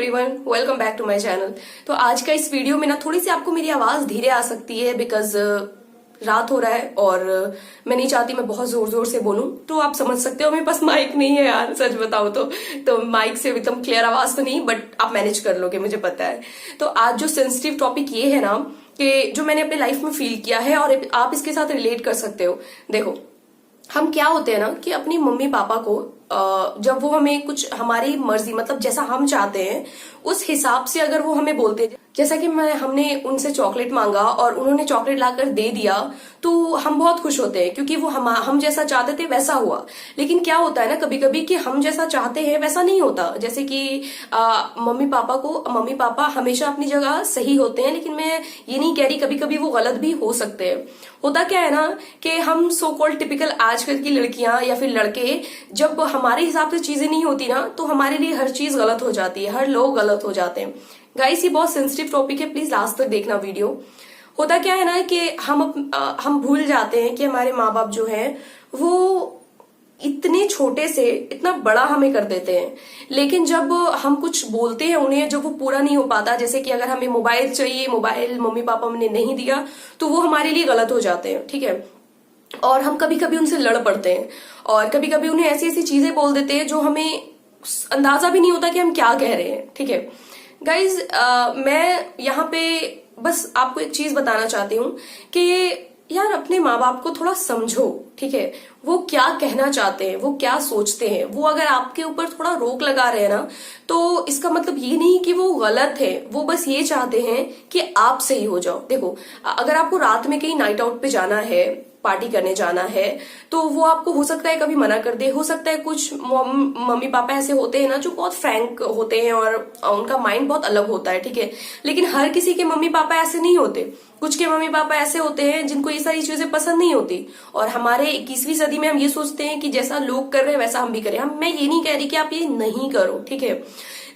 Everyone, welcome back to my channel. तो आज का इस वीडियो में ना थोड़ी सी आपको मेरी आवाज धीरे आ सकती है बिकॉज रात हो रहा है और मैं नहीं चाहती मैं बहुत जोर जोर से बोलूं। तो आप समझ सकते हो मेरे पास माइक नहीं है यार, सच बताओ तो माइक से एकदम क्लियर आवाज तो नहीं, बट आप मैनेज कर लोगे मुझे पता है। तो आज जो सेंसिटिव टॉपिक ये है ना कि जो मैंने अपने लाइफ में फील किया है और आप इसके साथ रिलेट कर सकते हो। देखो, हम क्या होते हैं ना कि अपनी मम्मी पापा को जब वो हमें कुछ हमारी मर्जी मतलब जैसा हम चाहते हैं उस हिसाब से अगर वो हमें बोलते हैं, जैसा कि हमने उनसे चॉकलेट मांगा और उन्होंने चॉकलेट लाकर दे दिया तो हम बहुत खुश होते हैं क्योंकि वो हम जैसा चाहते थे वैसा हुआ। लेकिन क्या होता है ना कभी कभी कि हम जैसा चाहते हैं वैसा नहीं होता। जैसे कि मम्मी पापा हमेशा अपनी जगह सही होते हैं, लेकिन मैं ये नहीं कह रही, कभी कभी वो गलत भी हो सकते हैं। होता क्या है ना कि हम सो कॉल्ड टिपिकल आजकल की लड़कियां या फिर लड़के जब हमारे हिसाब से चीजें नहीं होती ना तो हमारे लिए हर चीज गलत हो जाती है, हर लोग गलत हो जाते हैं। गाइस, ये बहुत सेंसिटिव टॉपिक है, प्लीज लास्ट तक देखना वीडियो। होता क्या है ना कि हम भूल जाते हैं कि हमारे माँ बाप जो है वो इतने छोटे से इतना बड़ा हमें कर देते हैं, लेकिन जब हम कुछ बोलते हैं उन्हें जब वो पूरा नहीं हो पाता, जैसे कि अगर हमें मोबाइल चाहिए, मोबाइल मम्मी पापा ने नहीं दिया तो वो हमारे लिए गलत हो जाते हैं, ठीक है। और हम कभी कभी उनसे लड़ पड़ते हैं और कभी कभी उन्हें ऐसी ऐसी चीजें बोल देते हैं जो हमें अंदाजा भी नहीं होता कि हम क्या कह रहे हैं, ठीक है। गाइज, मैं यहाँ पे बस आपको एक चीज बताना चाहती हूँ कि यार अपने माँ बाप को थोड़ा समझो, ठीक है। वो क्या कहना चाहते हैं, वो क्या सोचते हैं। वो अगर आपके ऊपर थोड़ा रोक लगा रहे हैं ना तो इसका मतलब ये नहीं कि वो गलत है, वो बस ये चाहते हैं कि आप सही हो जाओ। देखो, अगर आपको रात में कहीं नाइट आउट पे जाना है, पार्टी करने जाना है, तो वो आपको हो सकता है कभी मना कर दे। हो सकता है कुछ मम्मी पापा ऐसे होते हैं ना जो बहुत फ्रैंक होते हैं और उनका माइंड बहुत अलग होता है, ठीक है। लेकिन हर किसी के मम्मी पापा ऐसे नहीं होते। कुछ के मम्मी पापा ऐसे होते हैं जिनको ये सारी चीजें पसंद नहीं होती और हमारे 21वीं सदी में हम ये सोचते हैं कि जैसा लोग कर रहे हैं वैसा हम भी करें। मैं ये नहीं कह रही कि आप ये नहीं करो, ठीक है,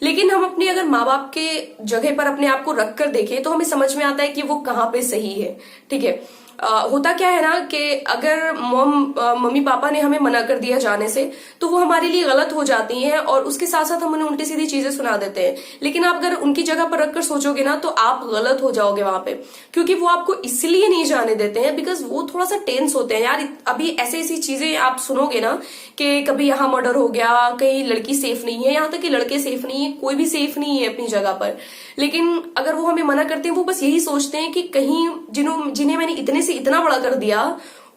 लेकिन हम अपने अगर माँ बाप के जगह पर अपने आप को रख कर देखें तो हमें समझ में आता है कि वो कहाँ पे सही है, ठीक है। होता क्या है ना कि अगर मम्मी पापा ने हमें मना कर दिया जाने से तो वो हमारे लिए गलत हो जाती हैं और उसके साथ साथ हम उन्हें उल्टी सीधी चीजें सुना देते हैं। लेकिन आप अगर उनकी जगह पर रखकर सोचोगे ना तो आप गलत हो जाओगे वहां पे, क्योंकि वो आपको इसलिए नहीं जाने देते हैं बिकॉज वो थोड़ा सा टेंस होते हैं। यार अभी ऐसी ऐसी चीजें आप सुनोगे ना कि कभी यहाँ मर्डर हो गया, कहीं लड़की सेफ नहीं है, यहाँ तक कि लड़के सेफ नहीं है, कोई भी सेफ नहीं है अपनी जगह पर। लेकिन अगर वो हमें मना करते हैं वो बस यही सोचते हैं कि कहीं जिन्हें मैंने इतने से इतना बड़ा कर दिया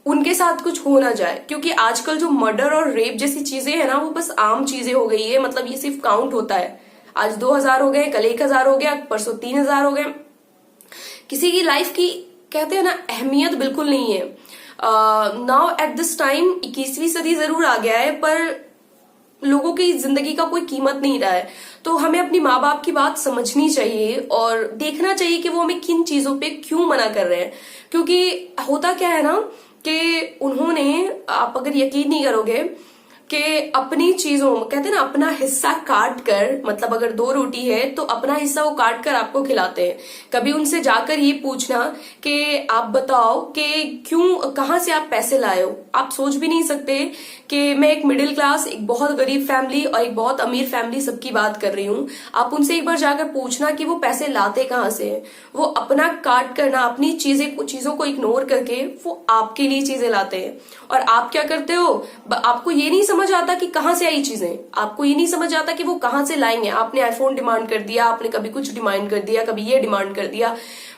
उनके साथ कुछ हो ना जाए। क्योंकि आजकल जो मर्डर और रेप जैसी चीजें है ना वो बस आम चीजें हो गई है। मतलब ये सिर्फ काउंट होता है, आज 2000 हो गए, कल 1000 हो गया, परसों 3000 हो गए। किसी की लाइफ की कहते हैं ना अहमियत बिल्कुल नहीं है। नाउ एट दिस टाइम 21वीं सदी जरूर आ गया है पर लोगों की जिंदगी का कोई कीमत नहीं रहा है। तो हमें अपनी माँ बाप की बात समझनी चाहिए और देखना चाहिए कि वो हमें किन चीजों पे क्यों मना कर रहे हैं। क्योंकि होता क्या है ना कि उन्होंने, आप अगर यकीन नहीं करोगे कि अपनी चीजों, कहते हैं ना अपना हिस्सा काट कर, मतलब अगर 2 रोटी है तो अपना हिस्सा वो काट कर आपको खिलाते हैं। कभी उनसे जाकर ये पूछना कि आप बताओ कि क्यों, कहाँ से आप पैसे लाए हो। आप सोच भी नहीं सकते कि मैं एक मिडिल क्लास, एक बहुत गरीब फैमिली और एक बहुत अमीर फैमिली सबकी बात कर रही हूँ। आप उनसे एक बार जाकर पूछना कि वो पैसे लाते कहाँ से हैं। वो अपना काट कर ना, अपनी चीजों को इग्नोर करके वो आपके लिए चीजें लाते हैं। और आप क्या करते हो, आपको ये नहीं समझ आता कि कहाँ से आई चीजें, आपको ये नहीं समझ आता कि वो कहाँ से लाएंगे। आपने आईफोन डिमांड कर दिया, आपने कभी कुछ डिमांड कर दिया, कभी ये डिमांड कर दिया,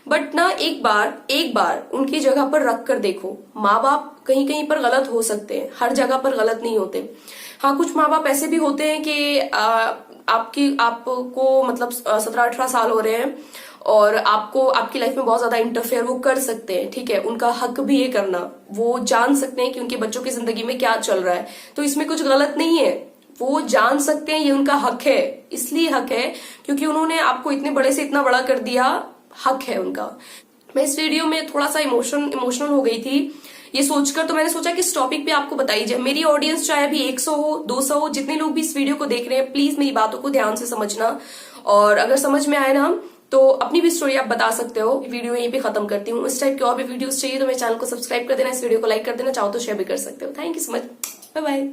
बट ना एक बार उनकी जगह पर रख कर देखो। माँ बाप कहीं कहीं पर गलत हो सकते हैं, हर जगह पर गलत नहीं होते। हाँ, कुछ माँ बाप ऐसे भी होते हैं कि आपको मतलब 17-18 साल हो रहे हैं और आपको आपकी लाइफ में बहुत ज्यादा इंटरफेयर वो कर सकते हैं, ठीक है। उनका हक भी है करना, वो जान सकते हैं कि उनके बच्चों की जिंदगी में क्या चल रहा है, तो इसमें कुछ गलत नहीं है। वो जान सकते हैं, ये उनका हक है। इसलिए हक है क्योंकि उन्होंने आपको इतने बड़े से इतना बड़ा कर दिया, हक है उनका। मैं इस वीडियो में थोड़ा सा इमोशनल हो गई थी ये सोचकर, तो मैंने सोचा कि इस टॉपिक पे आपको बताई जाए। मेरी ऑडियंस चाहे अभी 100 हो, 200 हो, जितने लोग भी इस वीडियो को देख रहे हैं, प्लीज मेरी बातों को ध्यान से समझना और अगर समझ में आए ना तो अपनी भी स्टोरी आप बता सकते हो। वीडियो यहीं पे खत्म करती हूँ। इस टाइप के और भी वीडियोस चाहिए तो मेरे चैनल को सब्सक्राइब कर देना, इस वीडियो को लाइक कर देना, चाहो तो शेयर भी कर सकते हो। Thank you so much, bye bye.